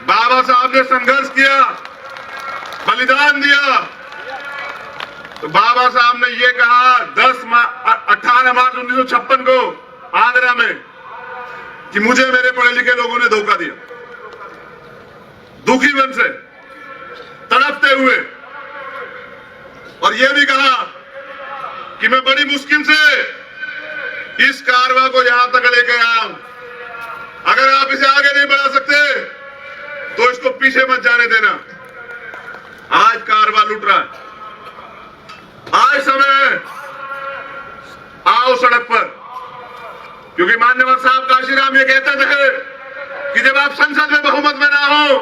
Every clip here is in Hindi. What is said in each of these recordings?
बाबा साहब ने संघर्ष किया, बलिदान दिया। तो बाबा साहब ने ये कहा 18 मार्च 1956 को आगरा में कि मुझे मेरे पढ़े लिखे लोगों ने धोखा दिया, दुखी मन से, तड़पते हुए। और यह भी कहा कि मैं बड़ी मुश्किल से इस कारवां को यहां तक लेके आया हूं, अगर आप इसे आगे नहीं बढ़ा सकते तो इसको पीछे मत जाने देना। आज कारवां लुट रहा है, आज समय है, आओ सड़क पर। क्योंकि मान्यवर साहब काशीराम ये कहते थे कि जब आप संसद में बहुमत में ना हो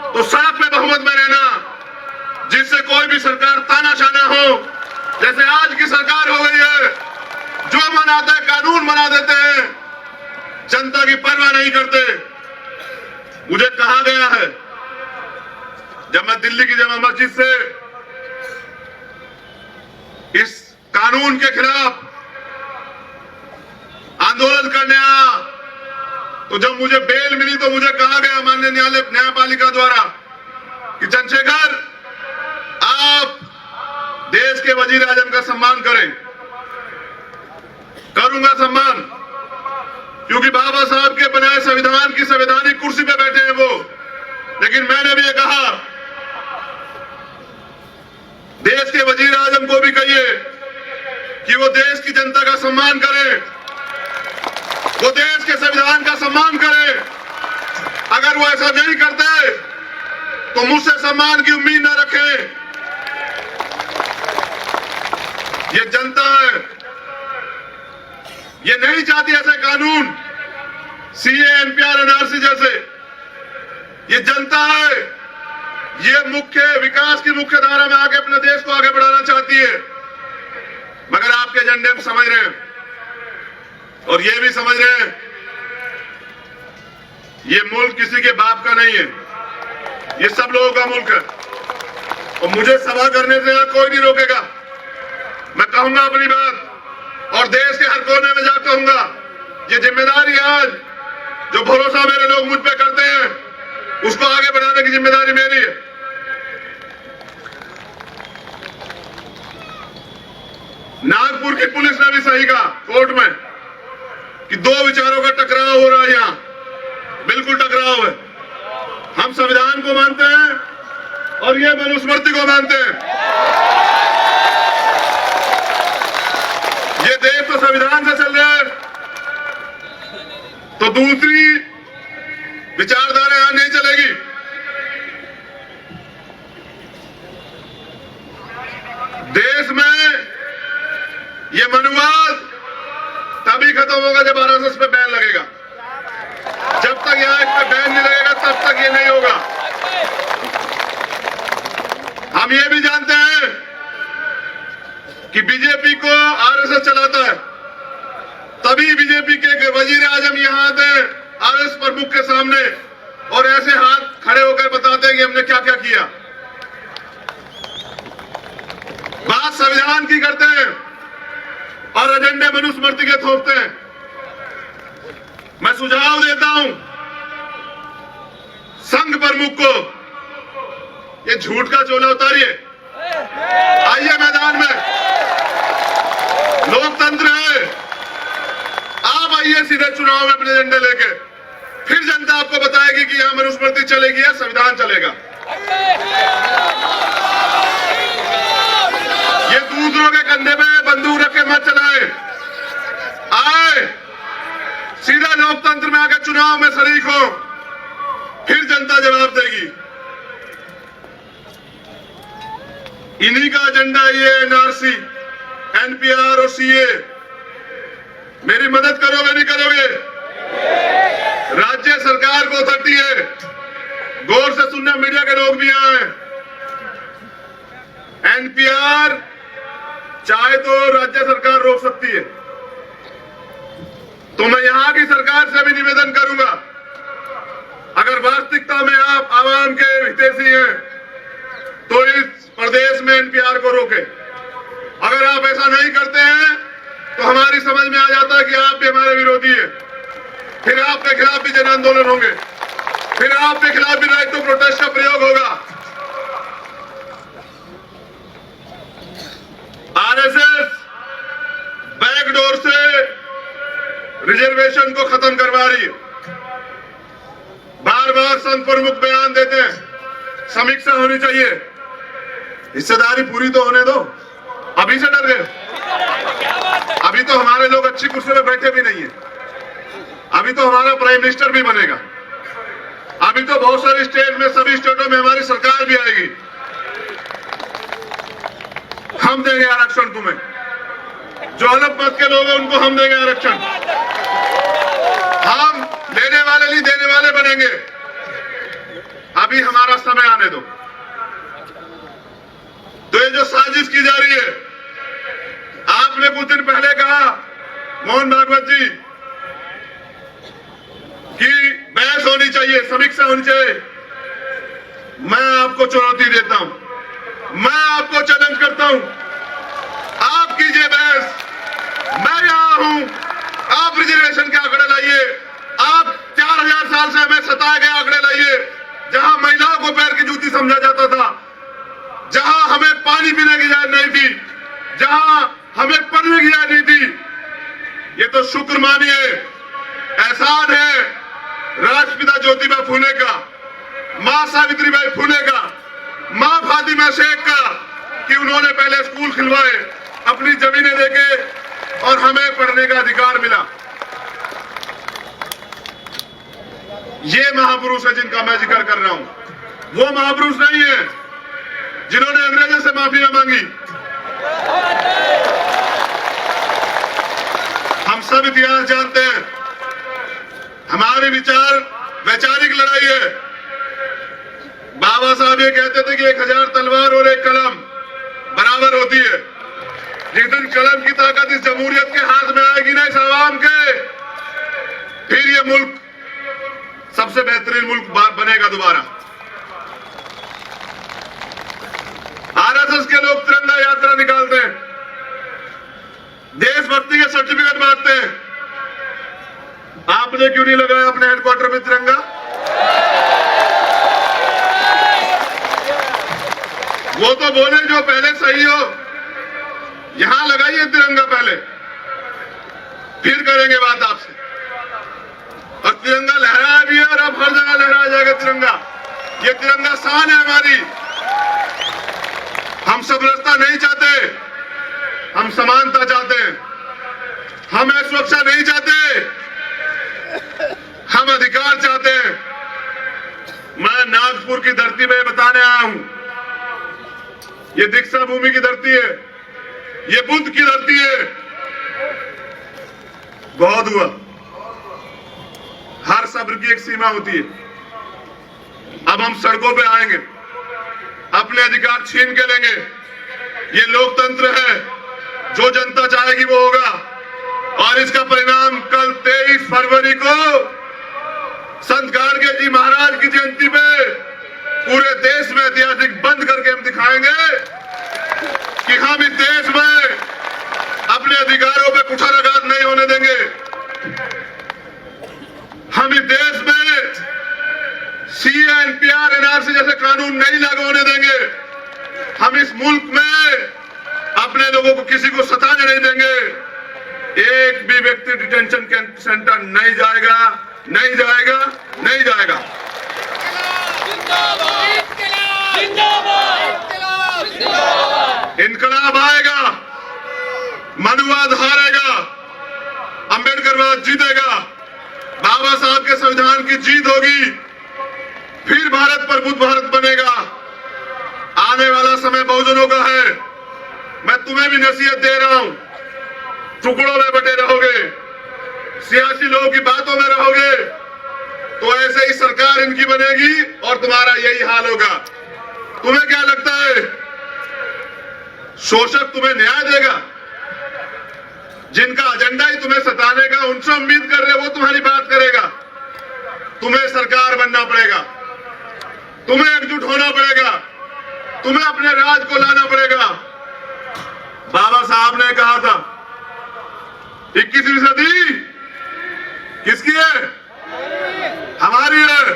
तो सड़क पे बहुमत में रहना, जिससे कोई भी सरकार तानाशाह ना हो। जैसे आज की सरकार हो गई है, जो मन आता है कानून बना देते हैं, जनता की परवाह नहीं करते। मुझे कहा गया है, जब मैं दिल्ली की जमा मस्जिद से इस कानून के खिलाफ आंदोलन करने आया, तो जब मुझे बेल मिली तो मुझे कहा गया माननीय न्यायपालिका द्वारा कि चंद्रशेखर, आप देश के वजीर आजम का सम्मान करें। करूंगा सम्मान, क्योंकि बाबा साहब के बनाए संविधान की संवैधानिक कुर्सी पे बैठे हैं वो। लेकिन मैंने भी ये कहा, देश के वजीर आजम को भी कहिए कि वो देश की जनता का सम्मान करे, वो देश के संविधान का सम्मान करे। अगर वो ऐसा नहीं करते तो मुझसे सम्मान की उम्मीद न रखें। ये जनता है, ये नहीं चाहती ऐसे कानून, सीए, एनपीआर, एनआरसी जैसे। ये जनता है, ये मुख्य विकास की मुख्य धारा में आके अपने देश को आगे बढ़ाना चाहती है। मगर आपके एजेंडे में समझ रहे हैं, और ये भी समझ रहे हैं, ये मुल्क किसी के बाप का नहीं है, ये सब लोगों का मुल्क है। और मुझे सभा करने से कोई नहीं रोकेगा। मैं कहूंगा अपनी बात, और देश के हर कोने में जा कहूंगा। ये जिम्मेदारी आज जो भरोसा मेरे लोग मुझ पे करते हैं, उसको आगे बढ़ाने की जिम्मेदारी मेरी है। नागपुर की पुलिस ने भी सही कहा कोर्ट में कि दो विचारों का टकराव हो रहा है, यहां बिल्कुल टकराव है। हम संविधान को मानते हैं और ये मनुस्मृति को मानते हैं। ये देश तो संविधान से चल रहा है, तो दूसरी विचारधारा यहां नहीं चलेगी। देश में ये मनुवाद तभी खत्म होगा जब आरएसएस पे बैन लगेगा। जब तक यहां इस पे बैन नहीं लगेगा तब तक ये नहीं होगा। हम ये भी जानते हैं कि बीजेपी को आरएसएस चलाता है, तभी बीजेपी के वजीर आजम यहां आते हैं आरएसएस प्रमुख के सामने और ऐसे हाथ खड़े होकर बताते हैं कि हमने क्या क्या किया। बात संविधान की करते हैं और एजेंडे मनुस्मृति के थोपते हैं। मैं सुझाव देता हूं संघ प्रमुख को, ये झूठ का चोला उतारिए, आइए मैदान में, लोकतंत्र है। आप आइए सीधे चुनाव में अपने एजेंडे लेके, फिर जनता आपको बताएगी कि यहां मनुस्मृति चलेगी या संविधान चलेगा। ये दूसरों के कंधे में बंदूक रख के मत चलाए। आए सीधा लोकतंत्र में आके चुनाव में शरीक हो, फिर जनता जवाब देगी। इन्हीं का एजेंडा ये एनआरसी, एनपीआर और सीए। मेरी मदद करोगे नहीं करोगे? राज्य सरकार को अथॉरिटी है, गौर से सुनना, मीडिया के लोग भी आए। एनपीआर चाहे तो राज्य सरकार रोक सकती है, तो मैं यहां की सरकार से भी निवेदन करूंगा, अगर वास्तविकता में आप आवाम के हितैषी हैं तो इस प्रदेश में एनपीआर को रोके। अगर आप ऐसा नहीं करते हैं तो हमारी समझ में आ जाता है कि आप भी हमारे विरोधी हैं, फिर आपके खिलाफ भी जन आंदोलन होंगे। फिर आपके खिलाफ भी राइट टू प्रोटेस्ट का प्रयोग होगा। आरएसएस बैकडोर से रिजर्वेशन को खत्म करवा रही है। बार बार संघ प्रमुख बयान देते हैं समीक्षा होनी चाहिए। हिस्सेदारी पूरी तो होने दो। अभी से डर गए? अभी तो हमारे लोग अच्छी कुर्सी में बैठे भी नहीं है। अभी तो हमारा प्राइम मिनिस्टर भी बनेगा। अभी तो बहुत सारी स्टेट में, सभी स्टेटों में हमारी सरकार भी आएगी। हम देंगे आरक्षण तुम्हें। जो अलग मत के लोग हैं उनको हम देंगे आरक्षण। हम लेने वाले नहीं, देने वाले बनेंगे। अभी हमारा समय आने दो। तो ये जो साजिश की जा रही है, आपने कुछ दिन पहले कहा मोहन भागवत जी कि बहस होनी चाहिए, समीक्षा होनी चाहिए। मैं आपको चुनौती देता हूं, मैं आपको चैलेंज करता हूं। आप कीजिए बहस, मैं यहां हूं। आप रिजर्वेशन के आंकड़े लाइए। आप 4000 साल से हमें सताए गए आंकड़े लाइए, जहां महिलाओं को पैर की जूती समझा जाता था, जहां हमें पानी पीने की इजाजत नहीं थी, जहां हमें पढ़ने की इजाजत नहीं थी। ये तो शुक्र मानिए, एहसान है राष्ट्रपिता ज्योतिबा फूले का, मां सावित्रीबाई फूले का, मां फातिमा शेख का, कि उन्होंने पहले स्कूल खिलवाए, अपनी जमीनें देके और हमें पढ़ने का अधिकार मिला। ये महापुरुष है जिनका मैं जिक्र कर रहा हूं। वो महापुरुष नहीं है जिन्होंने अंग्रेजों से माफिया मांगी। हम सब इतिहास जानते हैं। हमारे विचार वैचारिक लड़ाई है। बाबा साहब ये कहते थे कि 1000 तलवार और एक कलम बराबर होती है। जिस दिन कलम की ताकत इस जमहूरियत के हाथ में आएगी ना, इस आवाम के, फिर ये मुल्क सबसे बेहतरीन मुल्क बनेगा दोबारा। आरएसएस के लोग तिरंगा यात्रा निकालते हैं, देशभक्ति के सर्टिफिकेट बांटते हैं। आपने क्यों नहीं लगाया अपने हेडक्वार्टर में तिरंगा? वो तो बोले जो पहले सही हो। यहां लगाइए तिरंगा पहले, फिर करेंगे बात आपसे। और तिरंगा लहराया भी है और अब हर जगह लहराया जाएगा तिरंगा। ये तिरंगा शान है हमारी। हम समरसता नहीं चाहते, हम समानता चाहते हैं। हम सुरक्षा नहीं चाहते, हम अधिकार चाहते हैं। मैं नागपुर की धरती में बताने आया हूं, ये दीक्षा भूमि की धरती है, ये बुद्ध की धरती है। बहुत हुआ। हर सब्र की एक सीमा होती है। अब हम सड़कों पे आएंगे, अपने अधिकार छीन के लेंगे। ये लोकतंत्र है, जो जनता चाहेगी वो होगा। और इसका परिणाम कल 23 फरवरी को संत गाडगे जी महाराज की जयंती पे पूरे देश में ऐतिहासिक बंद करके हम दिखाएंगे कि हम इस देश में अपने अधिकारों पे कुठाराघात नहीं होने देंगे। हम इस देश में CANPR NRC जैसे कानून नहीं लागू होने देंगे। हम इस मुल्क में अपने लोगों को, किसी को सताने नहीं देंगे। एक भी व्यक्ति डिटेंशन सेंटर नहीं जाएगा, नहीं जाएगा, नहीं जाएगा। इनकलाब आएगा, मनुवाद हारेगा, अंबेडकरवाद जीतेगा, बाबा साहब के संविधान की जीत होगी। फिर भारत पर बुद्ध भारत बनेगा। आने वाला समय बहुजनों का है। मैं तुम्हें भी नसीहत दे रहा हूं, टुकड़ों में बटे रहोगे, सियासी लोगों की बातों में रहोगे तो ऐसे ही सरकार इनकी बनेगी और तुम्हारा यही हाल होगा। तुम्हें क्या लगता है शोषक तुम्हें न्याय देगा? जिनका एजेंडा ही तुम्हें सताने का, उनसे उम्मीद कर रहे हो वो तुम्हारी बात करेगा। तुम्हें सरकार बनना पड़ेगा, तुम्हें एकजुट होना पड़ेगा, तुम्हें अपने राज को लाना पड़ेगा। बाबा साहब ने कहा था 21वीं सदी किसकी है? हमारी है।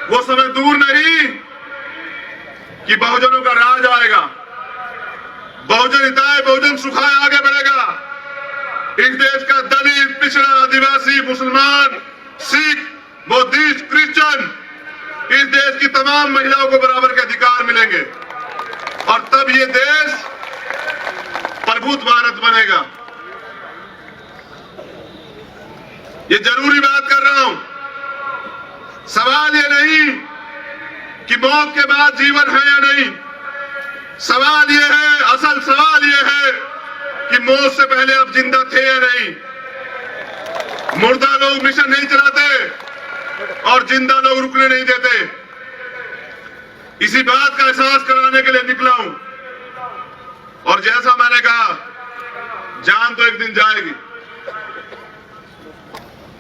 वो समय दूर नहीं कि बहुजनों का राज आएगा। बहुजन हिताय बहुजन सुखाय आगे बढ़ेगा। इस देश का दलित, पिछड़ा, आदिवासी, मुसलमान, सिख, बौद्धिस्ट, क्रिश्चियन, इस देश की तमाम महिलाओं को बराबर के अधिकार मिलेंगे और तब ये देश प्रभुत्व भारत बनेगा। ये जरूरी बात कर रहा हूं। सवाल ये नहीं कि मौत के बाद जीवन है या नहीं। सवाल ये है, असल सवाल ये है कि मौत से पहले आप जिंदा थे या नहीं। मुर्दा लोग मिशन नहीं चलाते और जिंदा लोग रुकने नहीं देते। इसी बात का एहसास कराने के लिए निकला हूं। और जैसा मैंने कहा, जान तो एक दिन जाएगी।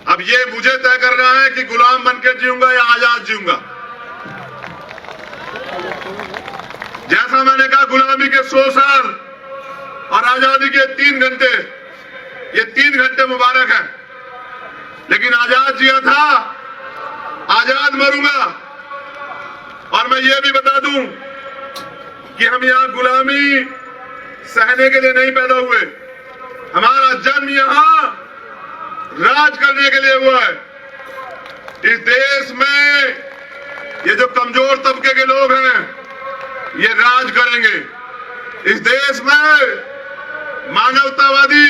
अब ये मुझे तय करना है कि गुलाम बनकर जीऊंगा या आजाद जीऊंगा। जैसा मैंने कहा, गुलामी के 100 साल और आजादी के 3 घंटे, ये 3 घंटे मुबारक है। लेकिन आजाद जिया था, आजाद मरूंगा। और मैं ये भी बता दूं कि हम यहां गुलामी सहने के लिए नहीं पैदा हुए। हमारा जन्म यहां राज करने के लिए हुआ है। इस देश में ये जो कमजोर तबके के लोग हैं, ये राज करेंगे। इस देश में मानवतावादी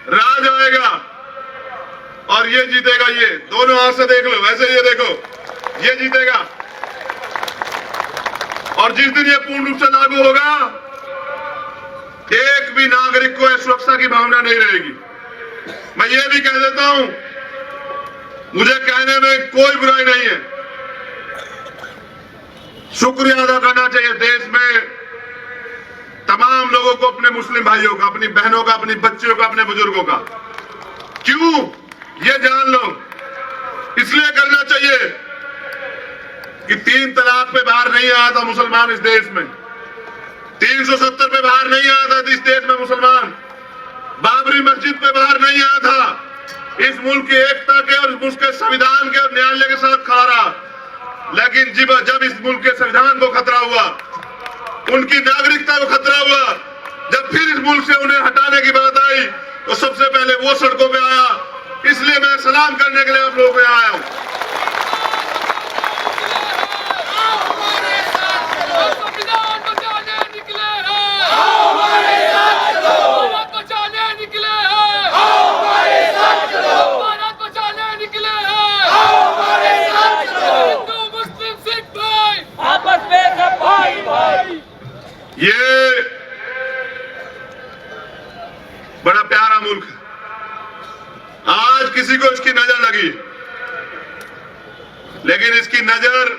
राज आएगा और ये जीतेगा। ये दोनों हाथ से देख लो, वैसे ये देखो, ये जीतेगा। और जिस दिन ये पूर्ण रूप से लागू होगा, एक भी नागरिक को सुरक्षा की भावना नहीं रहेगी। मैं ये भी कह देता हूं, मुझे कहने में कोई बुराई नहीं है। शुक्रिया अदा करना चाहिए देश में तमाम लोगों को, अपने मुस्लिम भाइयों का, अपनी बहनों का, अपनी बच्चियों का, अपने बुजुर्गों का। क्यों? ये जान लो, इसलिए करना चाहिए कि 3 तलाक पे बाहर नहीं आया था मुसलमान इस देश में। 370 पे बाहर नहीं आया था इस देश में मुसलमान। बाबरी मस्जिद पे बाहर नहीं आया था। इस मुल्क की एकता के और मुल्क के संविधान के और न्यायालय के साथ खड़ा रहा। लेकिन जब इस मुल्क के संविधान को खतरा हुआ, उनकी नागरिकता को खतरा हुआ, जब फिर इस मुल्क से उन्हें हटाने की बात आई, तो सबसे पहले वो सड़कों पे आया। इसलिए मैं सलाम करने के लिए आप लोगों को यहाँ आया हूं। ये बड़ा प्यारा मुल्क है। आज किसी को इसकी नजर लगी, लेकिन इसकी नजर,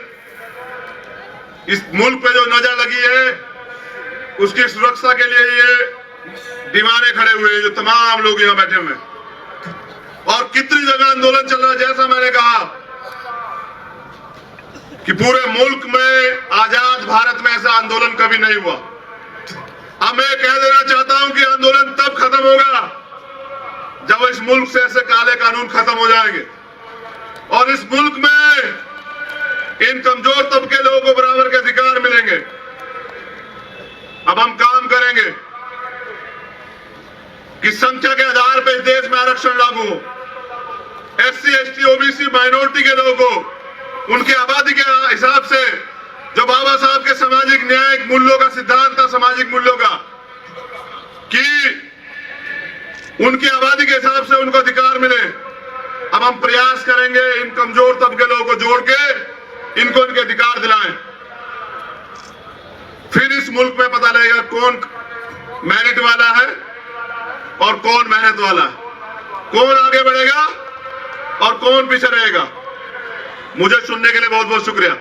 इस मुल्क पे जो नजर लगी है, उसकी सुरक्षा के लिए ये दीवाने खड़े हुए हैं, जो तमाम लोग यहां बैठे हुए हैं। और कितनी जगह आंदोलन चल रहा है। जैसा मैंने कहा कि पूरे मुल्क में आजाद भारत में ऐसा आंदोलन कभी नहीं हुआ। अब मैं कह देना चाहता हूं कि आंदोलन तब खत्म होगा जब इस मुल्क से ऐसे काले कानून खत्म हो जाएंगे और इस मुल्क में इन कमजोर तबके लोगों को बराबर के अधिकार मिलेंगे। अब हम काम करेंगे कि संख्या के आधार पर इस देश में आरक्षण लागू हो। SC, ST, OBC, माइनॉरिटी के लोगों को उनके आबादी के हिसाब से, जो बाबा साहब के सामाजिक न्याय मूल्यों का सिद्धांत था, सामाजिक मूल्यों का, कि उनकी आबादी के हिसाब से उनको अधिकार मिले। अब हम प्रयास करेंगे इन कमजोर तबके लोगों को जोड़ के इनको इनके अधिकार दिलाएं। फिर इस मुल्क में पता लगेगा कौन मेरिट वाला है और कौन मेहनत वाला है, कौन आगे बढ़ेगा और कौन पीछे रहेगा। मुझे सुनने के लिए बहुत बहुत शुक्रिया।